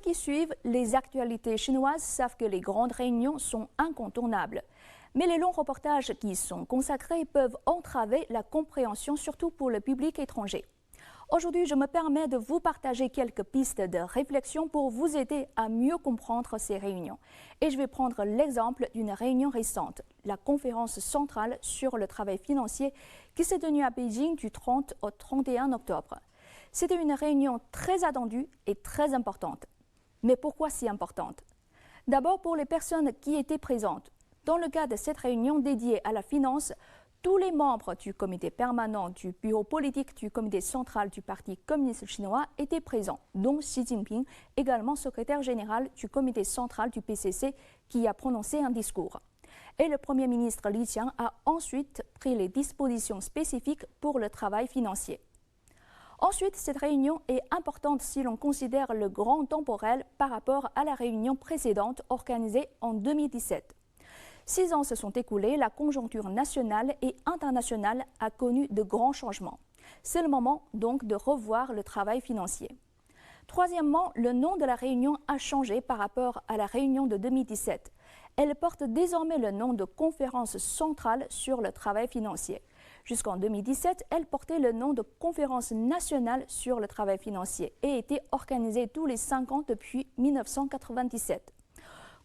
qui suivent les actualités chinoises savent que les grandes réunions sont incontournables. Mais les longs reportages qui y sont consacrés peuvent entraver la compréhension, surtout pour le public étranger. Aujourd'hui, je me permets de vous partager quelques pistes de réflexion pour vous aider à mieux comprendre ces réunions. Et je vais prendre l'exemple d'une réunion récente, la conférence centrale sur le travail financier qui s'est tenue à Beijing du 30 au 31 octobre. C'était une réunion très attendue et très importante. Mais pourquoi si importante? D'abord pour les personnes qui étaient présentes. Dans le cas de cette réunion dédiée à la finance, tous les membres du comité permanent du bureau politique du comité central du Parti communiste chinois étaient présents, dont Xi Jinping, également secrétaire général du comité central du PCC, qui a prononcé un discours. Et le Premier ministre Li Qiang a ensuite pris les dispositions spécifiques pour le travail financier. Ensuite, cette réunion est importante si l'on considère le grand temporel par rapport à la réunion précédente organisée en 2017. 6 ans se sont écoulés, la conjoncture nationale et internationale a connu de grands changements. C'est le moment donc de revoir le travail financier. Troisièmement, le nom de la réunion a changé par rapport à la réunion de 2017. Elle porte désormais le nom de Conférence centrale sur le travail financier. Jusqu'en 2017, elle portait le nom de Conférence nationale sur le travail financier et était organisée tous les 5 ans depuis 1997.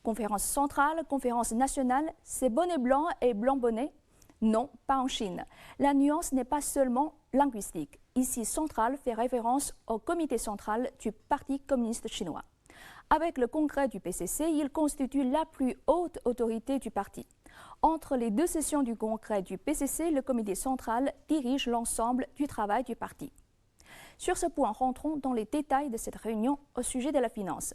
Conférence centrale, conférence nationale, c'est bonnet blanc et blanc bonnet? Non, pas en Chine. La nuance n'est pas seulement linguistique. Ici, centrale fait référence au comité central du Parti communiste chinois. Avec le congrès du PCC, il constitue la plus haute autorité du parti. Entre les 2 sessions du congrès du PCC, le comité central dirige l'ensemble du travail du parti. Sur ce point, rentrons dans les détails de cette réunion au sujet de la finance.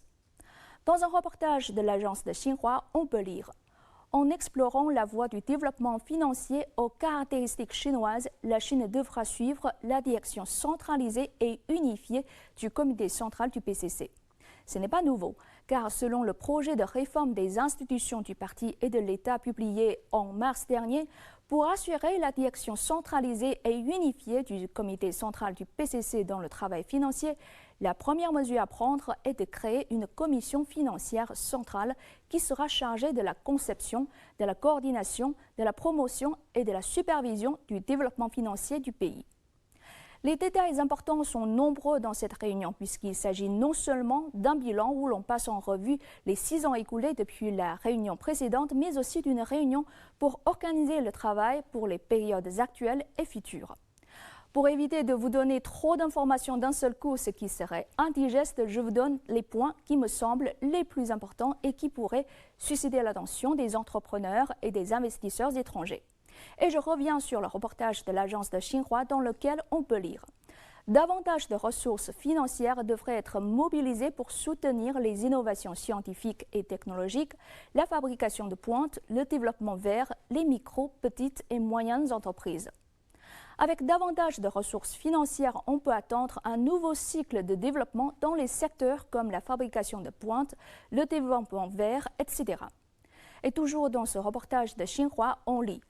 Dans un reportage de l'agence de Xinhua, on peut lire « En explorant la voie du développement financier aux caractéristiques chinoises, la Chine devra suivre la direction centralisée et unifiée du comité central du PCC. » Ce n'est pas nouveau, car selon le projet de réforme des institutions du parti et de l'État publié en mars dernier, pour assurer la direction centralisée et unifiée du comité central du PCC dans le travail financier, la première mesure à prendre est de créer une commission financière centrale qui sera chargée de la conception, de la coordination, de la promotion et de la supervision du développement financier du pays. Les détails importants sont nombreux dans cette réunion puisqu'il s'agit non seulement d'un bilan où l'on passe en revue les 6 ans écoulés depuis la réunion précédente, mais aussi d'une réunion pour organiser le travail pour les périodes actuelles et futures. Pour éviter de vous donner trop d'informations d'un seul coup, ce qui serait indigeste, je vous donne les points qui me semblent les plus importants et qui pourraient susciter l'attention des entrepreneurs et des investisseurs étrangers. Et je reviens sur le reportage de l'agence de Xinhua dans lequel on peut lire « Davantage de ressources financières devraient être mobilisées pour soutenir les innovations scientifiques et technologiques, la fabrication de pointe, le développement vert, les micro, petites et moyennes entreprises. » Avec davantage de ressources financières, on peut attendre un nouveau cycle de développement dans les secteurs comme la fabrication de pointe, le développement vert, etc. Et toujours dans ce reportage de Xinhua, on lit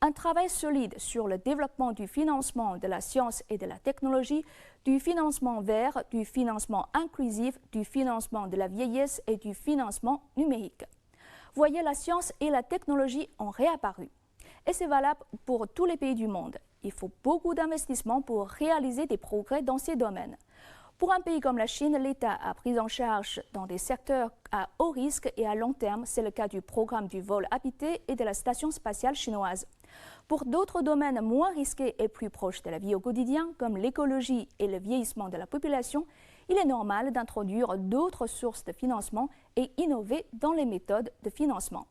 un travail solide sur le développement du financement de la science et de la technologie, du financement vert, du financement inclusif, du financement de la vieillesse et du financement numérique. Voyez, la science et la technologie ont réapparu. Et c'est valable pour tous les pays du monde. Il faut beaucoup d'investissements pour réaliser des progrès dans ces domaines. Pour un pays comme la Chine, l'État a pris en charge dans des secteurs à haut risque et à long terme. C'est le cas du programme du vol habité et de la station spatiale chinoise. Pour d'autres domaines moins risqués et plus proches de la vie au quotidien, comme l'écologie et le vieillissement de la population, il est normal d'introduire d'autres sources de financement et innover dans les méthodes de financement.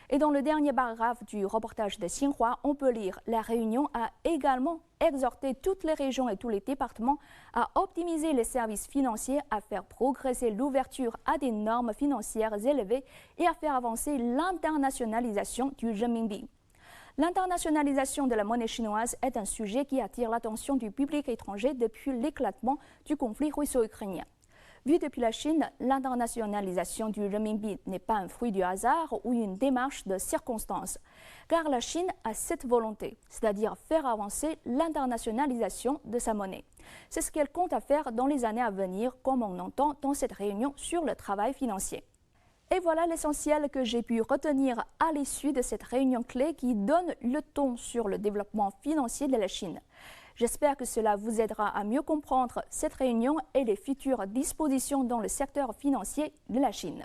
Et dans le dernier paragraphe du reportage de Xinhua, on peut lire « La Réunion a également exhorté toutes les régions et tous les départements à optimiser les services financiers, à faire progresser l'ouverture à des normes financières élevées et à faire avancer l'internationalisation du renminbi. » L'internationalisation de la monnaie chinoise est un sujet qui attire l'attention du public étranger depuis l'éclatement du conflit russo-ukrainien. Vu depuis la Chine, l'internationalisation du renminbi n'est pas un fruit du hasard ou une démarche de circonstance, car la Chine a cette volonté, c'est-à-dire faire avancer l'internationalisation de sa monnaie. C'est ce qu'elle compte à faire dans les années à venir, comme on entend dans cette réunion sur le travail financier. Et voilà l'essentiel que j'ai pu retenir à l'issue de cette réunion clé qui donne le ton sur le développement financier de la Chine. J'espère que cela vous aidera à mieux comprendre cette réunion et les futures dispositions dans le secteur financier de la Chine.